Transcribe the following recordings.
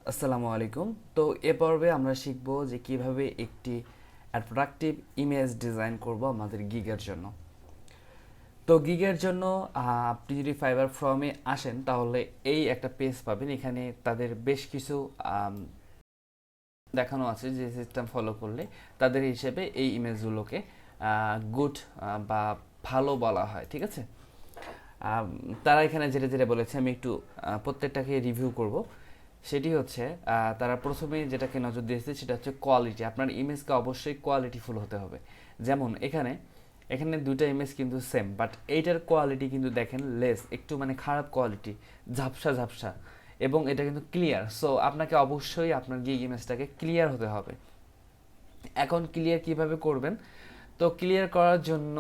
আসসালামু আলাইকুম। তো এ পর্বে আমরা শিখব যে কিভাবে একটি অ্যাট্রাকটিভ ইমেজ ডিজাইন করব আমাদের গিগের জন্য। তো গিগের জন্য আপনি যদি ফাইবার ফর্মে আসেন তাহলে এই একটা পেজ পাবেন। এখানে তাদের বেশ কিছু আম, দেখানো আছে যে সিস্টেম ফলো করলে তাদের হিসেবে এই ইমেজগুলোকে গুড বা ভালো বলা হয়, ঠিক আছে। আম, তারা এখানে যেটা যেটা বলেছে আমি একটু প্রত্যেকটাকে রিভিউ করব। সেটি হচ্ছে তারা প্রথমে যেটাকে নজর দিয়েছে সেটা হচ্ছে কোয়ালিটি। আপনার ইমেজকে অবশ্যই কোয়ালিটিফুল হতে হবে। যেমন এখানে এখানে দুইটা ইমেজ কিন্তু সেম, বাট এইটার কোয়ালিটি কিন্তু দেখেন লেস, একটু মানে খারাপ কোয়ালিটি, ঝাপসা ঝাপসা, এবং এটা কিন্তু ক্লিয়ার। সো আপনাকে অবশ্যই আপনার গিগ ইমেজটাকে ক্লিয়ার হতে হবে। এখন ক্লিয়ার কিভাবে করবেন? তো ক্লিয়ার করার জন্য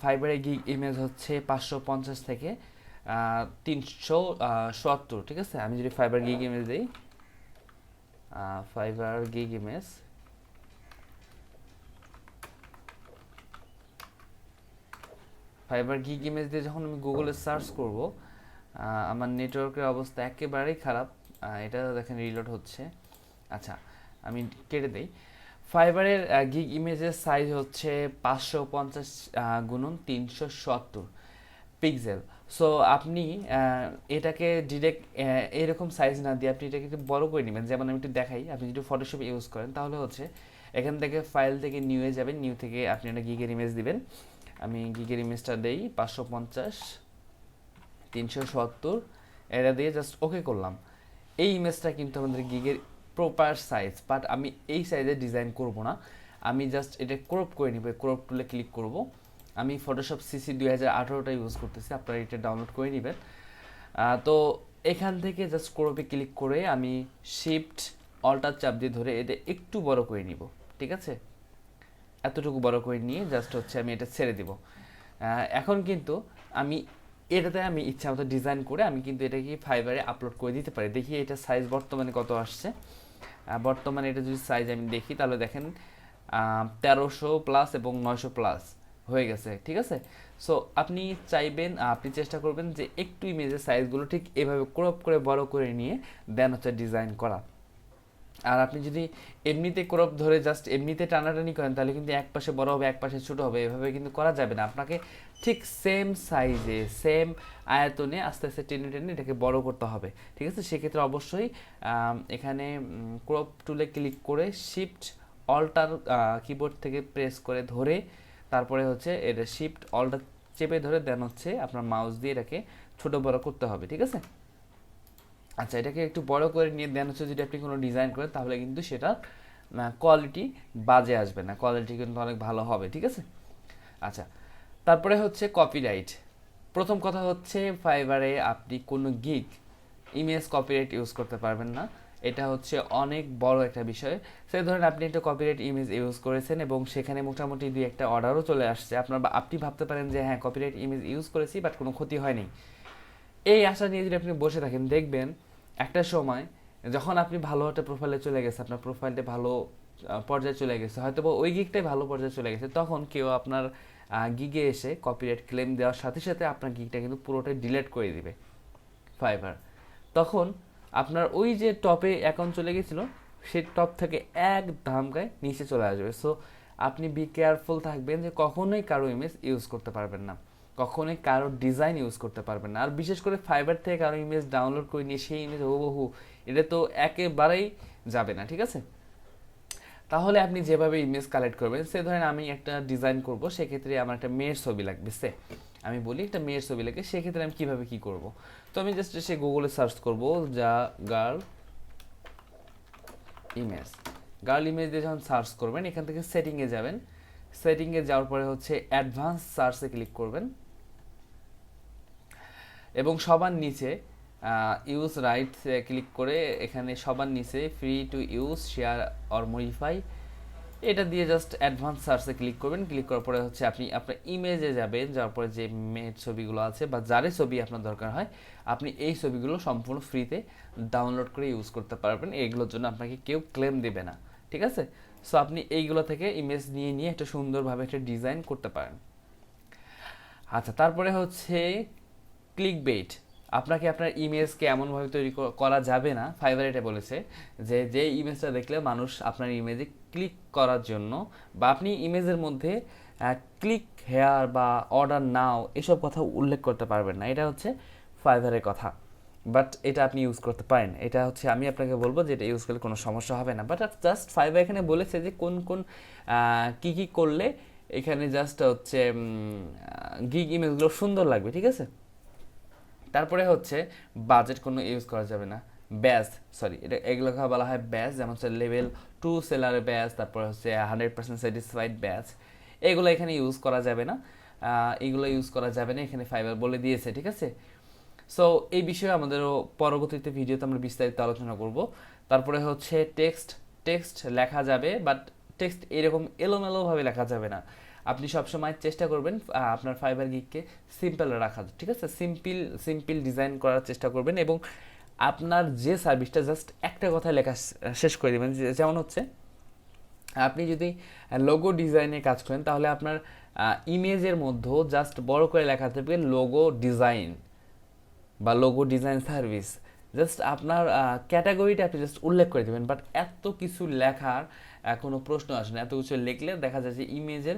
ফাইবারের গিগ ইমেজ হচ্ছে 550 থেকে 370, ঠিক আছে। আমি যদি ফাইবার গিগ ইমেজ দিই, fibre gig image, fibre gig image দিয়ে যখন আমি গুগলে সার্চ করব, আমার নেটওয়ার্কের অবস্থা একেবারেই খারাপ। এটা দেখেন রিলোড হচ্ছে। আচ্ছা, আমি কেটে দেই। ফাইবারের গিগ ইমেজের সাইজ হচ্ছে 550 গুণন 370 পিক্সেল। সো আপনি এটাকে ডিরেক্ট এরকম সাইজ না দিয়ে আপনি এটাকে একটু বড় করে নেবেন। যেমন আমি একটু দেখাই, আপনি যদি ফটোশপ ইউজ করেন তাহলে হচ্ছে এখান থেকে ফাইল থেকে নিউয়ে যাবেন, নিউ থেকে আপনি একটা গিগের ইমেজ দিবেন। আমি গিগের ইমেজটা দেই 550 370, এটা দিয়ে জাস্ট ওকে করলাম। এই ইমেজটা কিন্তু আমাদের গিগের প্রপার সাইজ, বাট আমি এই সাইজে ডিজাইন করব না। আমি জাস্ট এটা ক্রপ করে নিব, ক্রপ টুলে ক্লিক করব। আমি ফটোশপ সিসি 2018টা ইউজ করতেছি, আপনারা এটা ডাউনলোড করে নেবেন। তো এখান থেকে জাস্ট ক্রপে ক্লিক করে আমি শিফট অল্টার চাপ দিয়ে ধরে এটা একটু বড় করে নিব, ঠিক আছে। এতটুকু বড় করে নিয়ে জাস্ট হচ্ছে আমি এটা ছেড়ে দিব। এখন কিন্তু আমি এটাতে আমি ইচ্ছা মতো ডিজাইন করে আমি কিন্তু এটাকে ফাইবারে আপলোড করে দিতে পারি। দেখি এটা সাইজ বর্তমানে কত আসছে। বর্তমানে এটা যদি সাইজ আমি দেখি তাহলে দেখেন 1300+ এবং 900+ হয়ে গেছে, ঠিক আছে। সো আপনি চাইবেন, আপনি চেষ্টা করবেন যে একটু ইমেজের সাইজগুলো ঠিক এভাবে ক্রপ করে বড় করে নিয়ে দেন হচ্ছে ডিজাইন করা। আর আপনি যদি এমনিতে ক্রপ ধরে জাস্ট এমনিতে টানাটানি করেন তাহলে কিন্তু এক পাশে বড় হবে এক পাশে ছোট হবে, এভাবে কিন্তু করা যাবে না। আপনাকে ঠিক সেম সাইজে সেম আয়তনে আস্তে আস্তে টেনে টেনে এটাকে বড় করতে হবে, ঠিক আছে। সেক্ষেত্রে অবশ্যই এখানে ক্রপ টুলে ক্লিক করে শিফট অল্টার কিবোর্ড থেকে প্রেস করে ধরে তারপরে হচ্ছে এটা শিফট অল্টার চেপে ধরে দেন হচ্ছে আপনার মাউস দিয়ে এটাকে ছোট বড় করতে হবে, ঠিক আছে। আচ্ছা, এটাকে একটু বড় করে নিয়ে দেন হচ্ছে যদি আপনি কোনো ডিজাইন করেন তাহলে কিন্তু সেটা কোয়ালিটি বাজে আসবে না, কোয়ালিটি কিন্তু অনেক ভালো হবে, ঠিক আছে। আচ্ছা, তারপরে হচ্ছে কপিরাইট। প্রথম কথা হচ্ছে ফাইবারে আপনি কোনো গিগ ইমেজ কপিরাইট ইউজ করতে পারবেন না। এটা হচ্ছে অনেক বড় একটা বিষয়। সে ধরেন আপনি একটা কপিরাইট ইমেজ ইউজ করেছেন এবং সেখানে মোটামুটি দুই একটা অর্ডারও চলে আসছে, আপনি ভাবতে পারেন যে হ্যাঁ কপিরাইট ইমেজ ইউজ করেছি বাট কোনো ক্ষতি হয়নি। এই আশা নিয়ে যদি আপনি বসে থাকেন দেখবেন একটা সময় যখন আপনি ভালো একটা প্রোফাইলে চলে গেছে, আপনার প্রোফাইলটা ভালো পর্যায়ে চলে গেছে, হয়তো বা ওই গিগটাই ভালো পর্যায়ে চলে গেছে, তখন কেউ আপনার গিগে এসে কপিরাইট ক্লেম দেওয়ার সাথে সাথে আপনার গিগটা কিন্তু পুরোটাই ডিলিট করে দিবে ফাইবার। তখন আপনার ওই যে টপে অ্যাকাউন্ট চলে গেছিলো সেই টপ থেকে এক ধামকায় নিচে চলে আসবে। সো আপনি বি কেয়ারফুল থাকবেন যে কখনোই কারো ইমেজ ইউজ করতে পারবেন না, কখনোই কারো ডিজাইন ইউজ করতে পারবেন না। আর বিশেষ করে ফাইবার থেকে কারো ইমেজ ডাউনলোড করে নিয়ে সেই ইমেজ হুবহু এটা তো একেবারেই যাবে না, ঠিক আছে। তাহলে আপনি যেভাবে ইমেজ কালেক্ট করবেন, সে ধরেন আমি একটা ডিজাইন করব, সেক্ষেত্রে আমার একটা মেয়ের ছবি লাগবে, সে আমি বলি একটা মেয়ের ছবি লাগে, সেক্ষেত্রে আমি কীভাবে কী করব। তো আমি জাস্ট সে গুগলে সার্চ করব যা গার্ল ইমেজ। গার্ল ইমেজ দিয়ে যখন সার্চ করবেন এখান থেকে সেটিংয়ে যাবেন, সেটিংয়ে যাওয়ার পরে হচ্ছে অ্যাডভান্স সার্চে ক্লিক করবেন এবং সবার নিচে ইউজ রাইট ক্লিক করে এখানে সবার নিচে free to use share or modify এটা দিয়ে জাস্ট অ্যাডভান্স সার্চে ক্লিক করবেন। ক্লিক করার পরে হচ্ছে আপনি আপনার ইমেজে যাবেন, যাওয়ার পরে যে মেয়ের ছবিগুলো আছে বা যারে ছবি আপনার দরকার হয় আপনি এই ছবিগুলো সম্পূর্ণ ফ্রিতে ডাউনলোড করে ইউজ করতে পারবেন। এইগুলোর জন্য আপনাকে কেউ ক্লেম দেবে না, ঠিক আছে। সো আপনি এইগুলো থেকে ইমেজ নিয়ে নিয়ে একটা সুন্দরভাবে একটা ডিজাইন করতে পারেন। আচ্ছা, তারপরে হচ্ছে ক্লিক বেট। আপনাকে আপনার ইমেজকে এমনভাবে তৈরি করা যাবে না, ফাইবার এটা বলেছে যে ইমেজটা দেখলে মানুষ আপনার ইমেজে ক্লিক করার জন্য বা আপনি ইমেজের মধ্যে ক্লিক হেয়ার বা অর্ডার নাও এসব কথা উল্লেখ করতে পারবেন না। এটা হচ্ছে ফাইবারের কথা, বাট এটা আপনি ইউজ করতে পারেন। এটা হচ্ছে আমি আপনাকে বলবো যে এটা ইউজ করলে কোনো সমস্যা হবে না, বাট জাস্ট ফাইবার এখানে বলেছে যে কোন কোন কী কী করলে এখানে জাস্ট হচ্ছে গিগ ইমেজগুলো সুন্দর লাগবে, ঠিক আছে। তারপরে হচ্ছে বাজেট কোনো ইউজ করা যাবে না। ব্যাজ, সরি, এটা এগুলোকে বলা হয় ব্যাজ, যেমন হচ্ছে লেভেল 2 সেলার ব্যাজ, তারপর হচ্ছে 100% স্যাটিসফাইড ব্যাজ, এগুলো এখানে ইউজ করা যাবে না। এগুলো ইউজ করা যাবে না, এখানে ফাইবার বলে দিয়েছে, ঠিক আছে। সো এই বিষয়ে আমাদেরও পরবর্তীতে ভিডিওতে আমরা বিস্তারিত আলোচনা করব। তারপরে হচ্ছে টেক্সট, টেক্সট লেখা যাবে, বাট টেক্সট এরকম এলোমেলোভাবে লেখা যাবে না। আপনি সবসময় চেষ্টা করবেন আপনার ফাইবার গিগকে সিম্পল রাখার, ঠিক আছে। সিম্পল ডিজাইন করার চেষ্টা করবেন এবং আপনার যে সার্ভিসটা জাস্ট একটা কথায় লেখা শেষ করে দেবেন। যেমন হচ্ছে আপনি যদি লোগো ডিজাইনে কাজ করেন তাহলে আপনার ইমেজের মধ্যেও জাস্ট বড় করে লেখা থাকবে লোগো ডিজাইন বা লোগো ডিজাইন সার্ভিস। জাস্ট আপনার ক্যাটাগরিটা আপনি জাস্ট উল্লেখ করে দেবেন, বাট এত কিছু লেখার কোনো প্রশ্ন আসে না। এত কিছু লিখলে দেখা যায় যে ইমেজের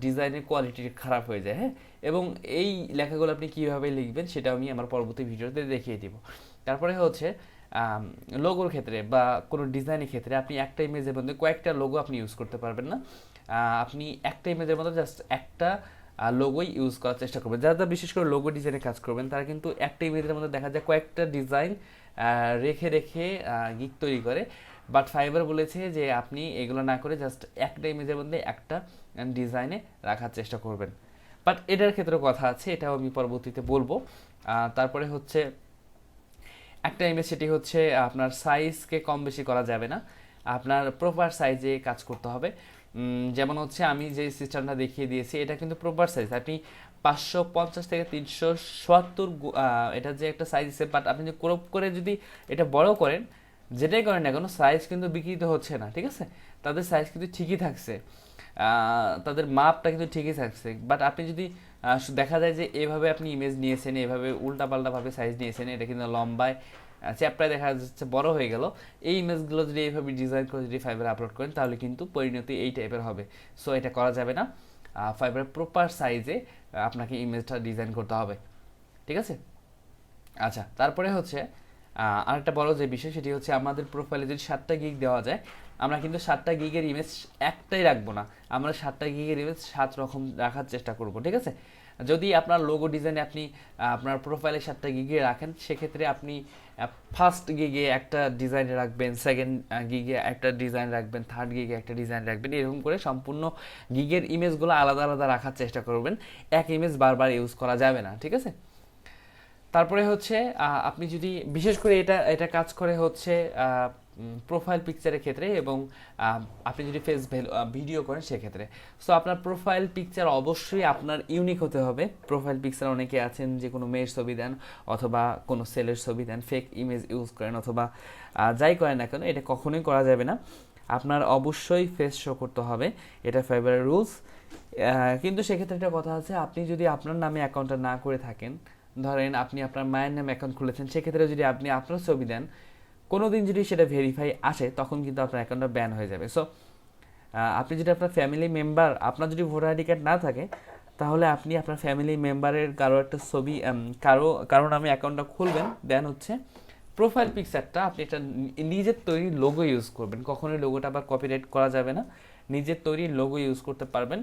ডিজাইনের কোয়ালিটি খারাপ হয়ে যায়, হ্যাঁ। এবং এই লেখাগুলো আপনি কীভাবে লিখবেন সেটা আমি আমার পরবর্তী ভিডিওতে দেখিয়ে দিব। তারপরে হচ্ছে লোগোর ক্ষেত্রে বা কোনো ডিজাইনের ক্ষেত্রে আপনি একটা ইমেজের মধ্যে কয়েকটা লোগো আপনি ইউজ করতে পারবেন না। আপনি একটা ইমেজের মধ্যে জাস্ট একটা লোগোই ইউজ করার চেষ্টা করবেন। যারা বিশেষ করে লোগো ডিজাইনে কাজ করবেন তারা কিন্তু একটা ইমেজের মধ্যে দেখা যায় কয়েকটা ডিজাইন রেখে রেখে গিগ তৈরি করে, বাট ফাইবার বলেছে যে আপনি এগুলো না করে জাস্ট একটা ইমেজের মধ্যে একটা ডিজাইনে রাখার চেষ্টা করবেন। বাট এটার ক্ষেত্রে কথা আছে, এটাও আমি পরবর্তীতে বলবো। তারপরে হচ্ছে একটা ইমেজ, সেটি হচ্ছে আপনার সাইজকে কম বেশি করা যাবে না, আপনার প্রপার সাইজে কাজ করতে হবে। যেমন হচ্ছে আমি যে সিস্টেমটা দেখিয়ে দিয়েছি এটা কিন্তু প্রপার সাইজ, আপনি 550 থেকে 377 এটা যে একটা সাইজ আছে, বাট আপনি যে ক্রপ করে যদি এটা বড় করেন, যেটাই করেন না কেন সাইজ কিন্তু বিকৃত হচ্ছে না, ঠিক আছে। তাদের সাইজ কিন্তু ঠিকই থাকছে, তাদের মাপটা কিন্তু ঠিকই থাকছে, বাট আপনি যদি দেখা যায় যে এভাবে আপনি ইমেজ নিয়েছেন, এভাবে উল্টাপাল্টাভাবে সাইজ নিয়েছেন, এটা কিন্তু লম্বায় চ্যাপ্টায় দেখা যাচ্ছে বড় হয়ে গেল। এই ইমেজগুলো যদি এইভাবে ডিজাইন করে যদি ফাইবারে আপলোড করেন তাহলে কিন্তু পরিণতি এই টাইপের হবে। সো এটা করা যাবে না, ফাইবারের প্রপার সাইজে আপনাকে ইমেজটা ডিজাইন করতে হবে, ঠিক আছে। আচ্ছা, তারপরে হচ্ছে আরেকটা বড় যে বিষয় সেটি হচ্ছে আমাদের প্রোফাইলে যদি 7টা গিগ দেওয়া যায়, আমরা কিন্তু 7টা গিগের ইমেজ একটাই রাখবো না, আমরা 7টা গিগের ইমেজ 7 রকম রাখার চেষ্টা করব, ঠিক আছে। যদি আপনার লোগো ডিজাইনে আপনি আপনার প্রোফাইলে 7টা গিগে রাখেন, সেক্ষেত্রে আপনি ফার্স্ট গিগে একটা ডিজাইন রাখবেন, সেকেন্ড গিগে একটা ডিজাইন রাখবেন, থার্ড গিগে একটা ডিজাইন রাখবেন, এরকম করে সম্পূর্ণ গিগের ইমেজগুলো আলাদা আলাদা রাখার চেষ্টা করবেন। এক ইমেজ বারবার ইউজ করা যাবে না, ঠিক আছে। তারপরে হচ্ছে আপনি যদি বিশেষ করে এটা কাজ করে হচ্ছে প্রোফাইল পিকচারের ক্ষেত্রে, এবং আপনি যদি ফেস ভিডিও করেন সেক্ষেত্রে। সো আপনার প্রোফাইল পিকচার অবশ্যই আপনার ইউনিক হতে হবে। প্রোফাইল পিকচার অনেকে আছেন যে কোনো মেয়ের ছবি দেন অথবা কোনো সেলের ছবি দেন, ফেক ইমেজ ইউজ করেন অথবা যাই করেন না কেন, এটা কখনোই করা যাবে না। আপনার অবশ্যই ফেস শো করতে হবে, এটা ফাইবারের রুলস। কিন্তু সেক্ষেত্রে একটা কথা আছে, আপনি যদি আপনার নামে অ্যাকাউন্টটা না করে থাকেন, ধরেন আপনি আপনার মায়ের নামে অ্যাকাউন্ট খুলেছেন, সেক্ষেত্রে যদি আপনি আপনার ছবি দেন, কোনো দিন যদি সেটা ভেরিফাই আসে তখন কিন্তু আপনার অ্যাকাউন্টটা ব্যান হয়ে যাবে। সো আপনি যদি আপনার ফ্যামিলি মেম্বার, আপনার যদি ভোটার আইডি কার্ড না থাকে, তাহলে আপনি আপনার ফ্যামিলি মেম্বারের কারো একটা ছবি কারো নামে অ্যাকাউন্টটা খুলবেন, দেন হচ্ছে প্রোফাইল পিকচারটা আপনি একটা নিজের তৈরি লোগো ইউজ করবেন। কখনোই লোগোটা আবার কপিরাইট করা যাবে না, নিজের তৈরি লোগো ইউজ করতে পারবেন,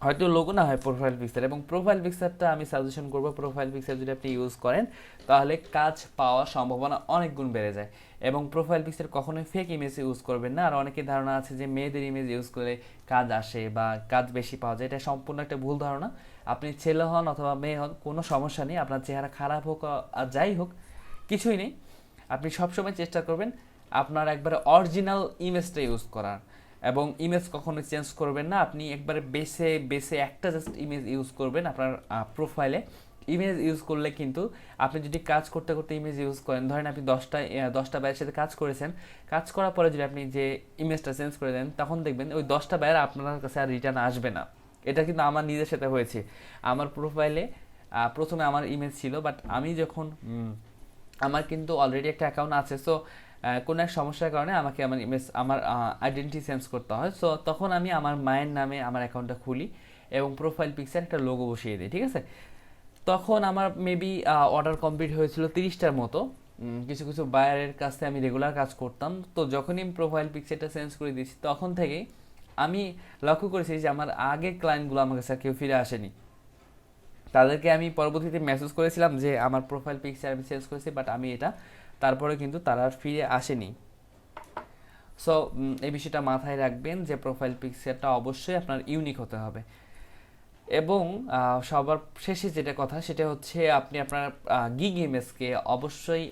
হয়তো লোগো না হয় প্রোফাইল পিকচার। এবং প্রোফাইল পিকচারটা আমি সাজেশন করবো, প্রোফাইল পিকচার যদি আপনি ইউজ করেন তাহলে কাজ পাওয়ার সম্ভাবনা অনেক গুণ বেড়ে যায়। এবং প্রোফাইল পিকচার কখনোই ফেক ইমেজ ইউজ করবেন না। আর অনেকের ধারণা আছে যে মেয়েদের ইমেজ ইউজ করলে কাজ আসে বা কাজ বেশি পাওয়া যায়, এটা সম্পূর্ণ একটা ভুল ধারণা। আপনি ছেলে হন অথবা মেয়ে হন, কোনো সমস্যা নেই, আপনার চেহারা খারাপ হোক আর যাই হোক কিছুই নেই, আপনি সবসময় চেষ্টা করবেন আপনার একবারে অরিজিনাল ইমেজটা ইউজ করার। এবং ইমেজ কখনো চেঞ্জ করবেন না, আপনি একবারে বেসে একটা জাস্ট ইমেজ ইউজ করবেন আপনার প্রোফাইলে। ইমেজ ইউজ করলে কিন্তু আপনি যদি কাজ করতে করতে ইমেজ ইউজ করেন, ধরেন আপনি 10টা ব্যয়ের সাথে কাজ করেছেন, কাজ করার পরে যদি আপনি যে ইমেজটা চেঞ্জ করে দেন, তখন দেখবেন ওই 10টা ব্যয়ের আপনার কাছে আর রিটার্ন আসবে না। এটা কিন্তু আমার নিজের সাথে হয়েছে। আমার প্রোফাইলে প্রথমে আমার ইমেজ ছিল, বাট আমি যখন আমার কিন্তু অলরেডি একটা অ্যাকাউন্ট আছে, সো কোনো এক সমস্যার কারণে আমাকে আমার ইমেজ, আমার আইডেন্টিটি চেঞ্জ করতে হয়। সো তখন আমি আমার মায়ের নামে আমার অ্যাকাউন্টটা খুলি এবং প্রোফাইল পিকচার একটা লোগো বসিয়ে দিই, ঠিক আছে। তখন আমার মেবি অর্ডার কমপ্লিট হয়েছিল 30টার মতো। কিছু কিছু বায়ারের কাছে আমি রেগুলার কাজ করতাম, তো যখনই আমি প্রোফাইল পিকচারটা চেঞ্জ করে দিয়েছি তখন থেকেই আমি লক্ষ্য করেছি যে আমার আগের ক্লায়েন্টগুলো আমার কাছে আর কেউ ফিরে আসেনি। তাদেরকে আমি পরবর্তীতে মেসেজ করেছিলাম যে আমার প্রোফাইল পিকচার আমি চেঞ্জ করেছি, বাট আমি এটা, তারপরে কিন্তু তারা আর ফিরে আসেনি। সো এই বিষয়টা মাথায় রাখবেন যে প্রোফাইল পিকচারটা অবশ্যই আপনার ইউনিক হতে হবে। এবং সবার শেষে যেটা কথা সেটা হচ্ছে আপনি আপনার গিগ ইমেজকে অবশ্যই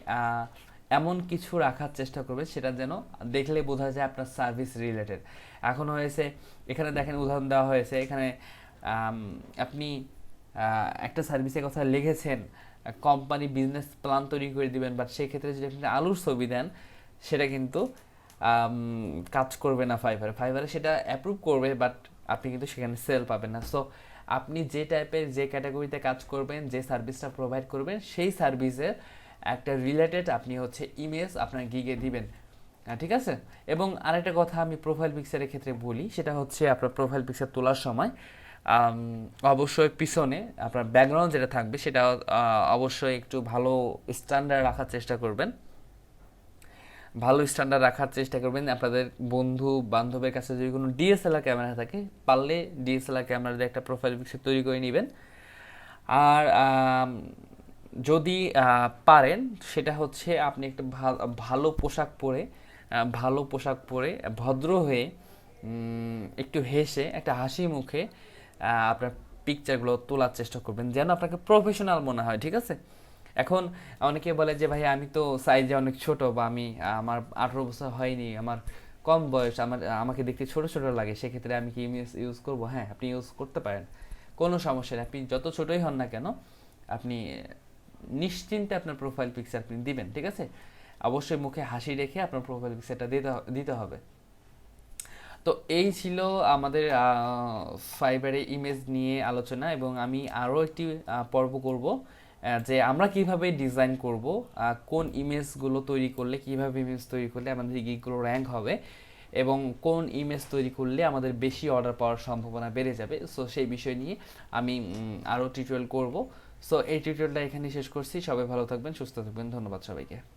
এমন কিছু রাখার চেষ্টা করবেন সেটা যেন দেখলে বোঝা যায় আপনার সার্ভিস রিলেটেড। এখন হয়েছে, এখানে দেখেন উদাহরণ দেওয়া হয়েছে, এখানে আপনি একটা সার্ভিসের কথা লিখেছেন, কোম্পানি বিজনেস প্ল্যান তৈরি করে দিবেন, বাট সেই ক্ষেত্রে যদি আপনি আলুর ছবি দেন সেটা কিন্তু কাজ করবে না ফাইবারে। ফাইবারে সেটা অ্যাপ্রুভ করবে, বাট আপনি কিন্তু সেখানে সেল পাবেন না। সো আপনি যে টাইপের, যে ক্যাটাগরিতে কাজ করবেন, যে সার্ভিসটা প্রোভাইড করবেন, সেই সার্ভিসের একটা রিলেটেড আপনি হচ্ছে ইমেজ আপনার গিগে দিবেন, ঠিক আছে। এবং আরেকটা কথা আমি প্রোফাইল পিকচারের ক্ষেত্রে বলি, সেটা হচ্ছে আপনার প্রোফাইল পিকচার তোলার সময় অবশ্যই পিছনে আপনার ব্যাকগ্রাউন্ড যেটা থাকবে সেটা অবশ্যই একটু ভালো স্ট্যান্ডার্ড রাখার চেষ্টা করবেন। ভালো স্ট্যান্ডার্ড রাখার চেষ্টা করবেন। আপনাদের বন্ধু বান্ধবের কাছে যদি কোনো ডিএসএলআর ক্যামেরা থাকে, পারলে ডিএসএলআর ক্যামেরা দিয়ে একটা প্রোফাইল পিকচার তৈরি করে নেবেন। আর যদি পারেন সেটা হচ্ছে আপনি একটা ভালো পোশাক পরে, ভালো পোশাক পরে ভদ্র হয়ে একটু হেসে একটা হাসি মুখে আপনার পিকচারগুলো তোলার চেষ্টা করবেন যেন আপনাকে প্রফেশনাল মনে হয়, ঠিক আছে। এখন অনেকে বলে যে ভাই আমি তো সাইজে অনেক ছোট, বা আমি আমার 18 বছর হয়নি, আমার কম বয়স, আমাকে দেখতে ছোট ছোট লাগে, সেক্ষেত্রে আমি কি ইমেজ ইউজ করবো? হ্যাঁ, আপনি ইউজ করতে পারেন, কোনো সমস্যা নেই। আপনি যত ছোটই হন না কেন, আপনি নিশ্চিন্তে আপনার প্রোফাইল পিকচার আপনি দিবেন, ঠিক আছে। অবশ্যই মুখে হাসি রেখে আপনার প্রোফাইল পিকচারটা দিতে হবে। তো এই ছিল আমাদের ফাইবারে ইমেজ নিয়ে আলোচনা, এবং আমি আরও একটি পর্ব করব যে আমরা কিভাবে ডিজাইন করব, কোন ইমেজগুলো তৈরি করলে, কিভাবে ইমেজ তৈরি করলে আমাদের গিগগুলো র্যাঙ্ক হবে, এবং কোন ইমেজ তৈরি করলে আমাদের বেশি অর্ডার পাওয়ার সম্ভাবনা বেড়ে যাবে। সো সেই বিষয় নিয়ে আমি আরও টিউটোরিয়াল করব। সো এই টিউটোরিয়ালটা এখানে শেষ করছি। সবাই ভালো থাকবেন, সুস্থ থাকবেন, ধন্যবাদ সবাইকে।